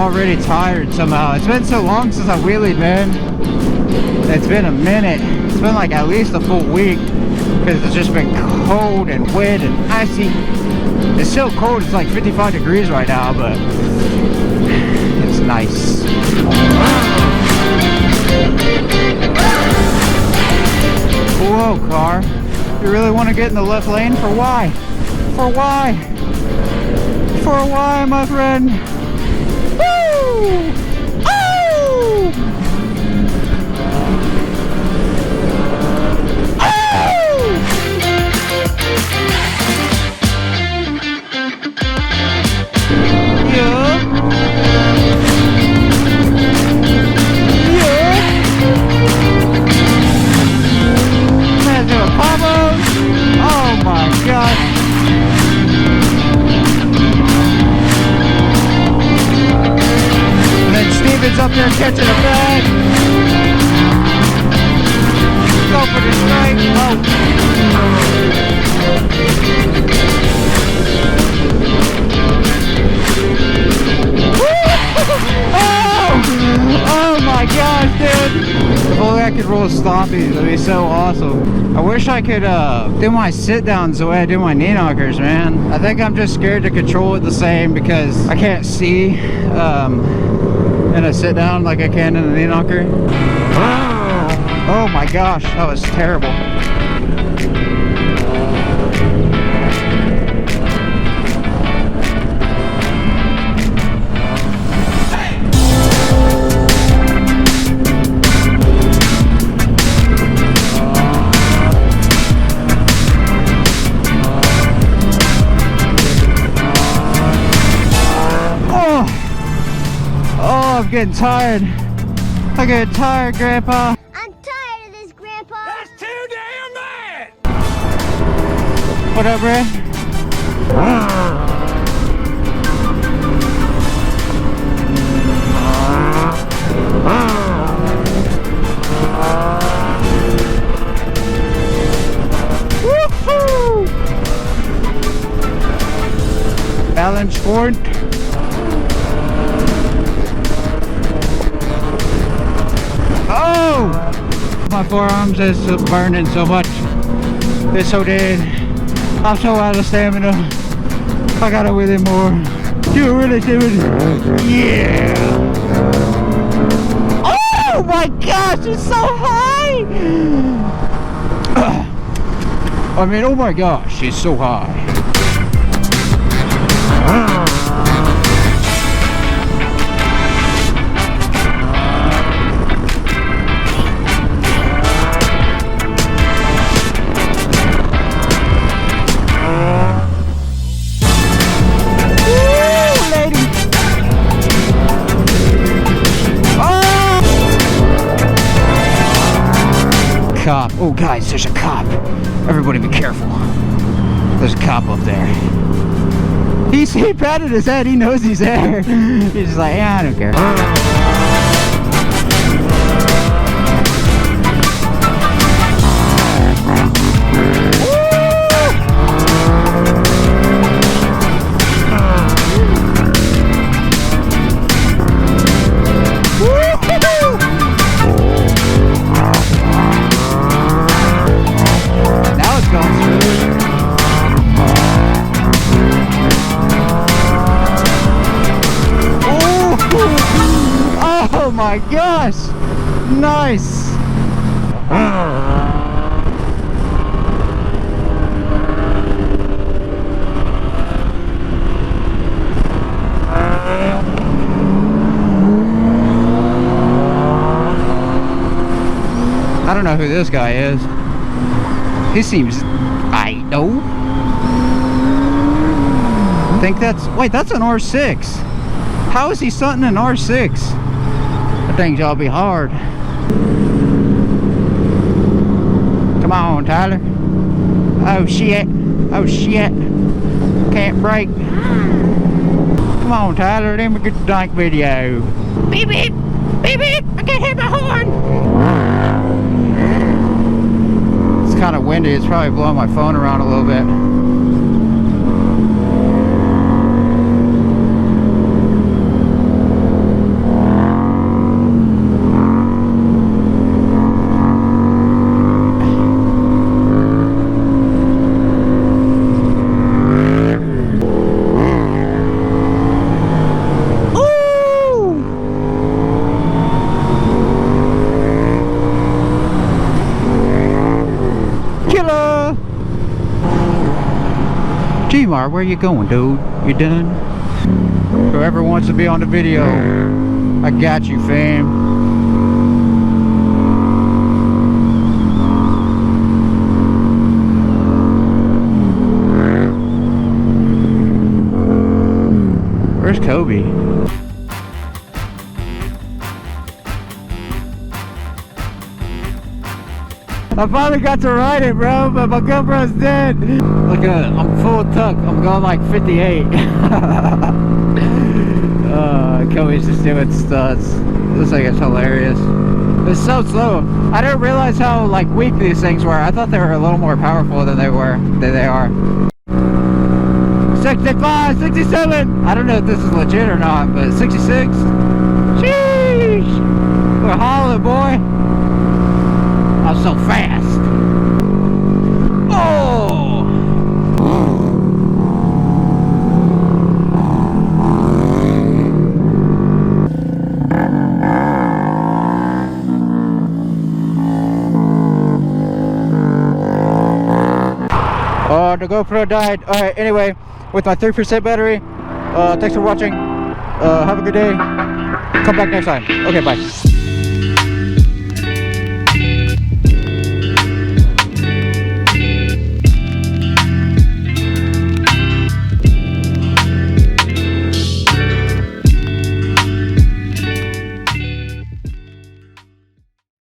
already tired somehow. It's been so long since I wheelied, man. It's been a minute. It's been like at least a full week because it's just been cold and wet and icy. It's still cold. It's like 55 degrees right now, but it's nice. Whoa, car. You really want to get in the left lane? For why? For why? For why, my friend? Woo! Oh! Up there catching a bag. Go for the strike. Oh my gosh, dude. If only I could roll stoppies, that'd be so awesome. I wish I could do my sit downs the way I do my knee knockers, man. I think I'm just scared to control it the same because I can't see in a sit down like I can in a knee knocker. Oh my gosh, that was terrible. I'm getting tired. I'm getting tired, Grandpa. I'm tired of this, Grandpa. That's too damn bad. What up, Brad? Woohoo! Balance sport. Oh! My forearms is burning so much. It's so dead. I'm so out of stamina. I gotta wheelie more. You really do it. Yeah! Oh my gosh, it's so high! I mean, oh my gosh, it's so high. Cop. Oh guys, there's a cop. Everybody be careful. There's a cop up there. He patted his head, he knows he's there. He's just like, yeah, I don't care. Oh my gosh! Nice! I don't know who this guy is. He seems... I know. I think that's... Wait, that's an R6. How is he stunting an R6? That thing's gotta be hard. Come on, Tyler. Oh shit. Oh shit. Can't brake. Come on, Tyler. Let me get the dank video. Beep beep. Beep beep. I can't hit my horn. It's kind of windy. It's probably blowing my phone around a little bit. Kmart, where you going, dude? You done? Whoever wants to be on the video, I got you, fam. Where's Kobe? I finally got to ride it, bro, but my GoPro's dead. Look at it, I'm full tuck. I'm going like 58. Kobe's just doing stunts. Looks like it's hilarious. It's so slow. I didn't realize how like weak these things were. I thought they were a little more powerful than they are. 65, 67. I don't know if this is legit or not, but 66. Sheesh. We're hauling, boy. I'm so fast. Oh! The GoPro died. Alright, anyway, with my 3% battery, thanks for watching. Have a good day. Come back next time. Okay, bye.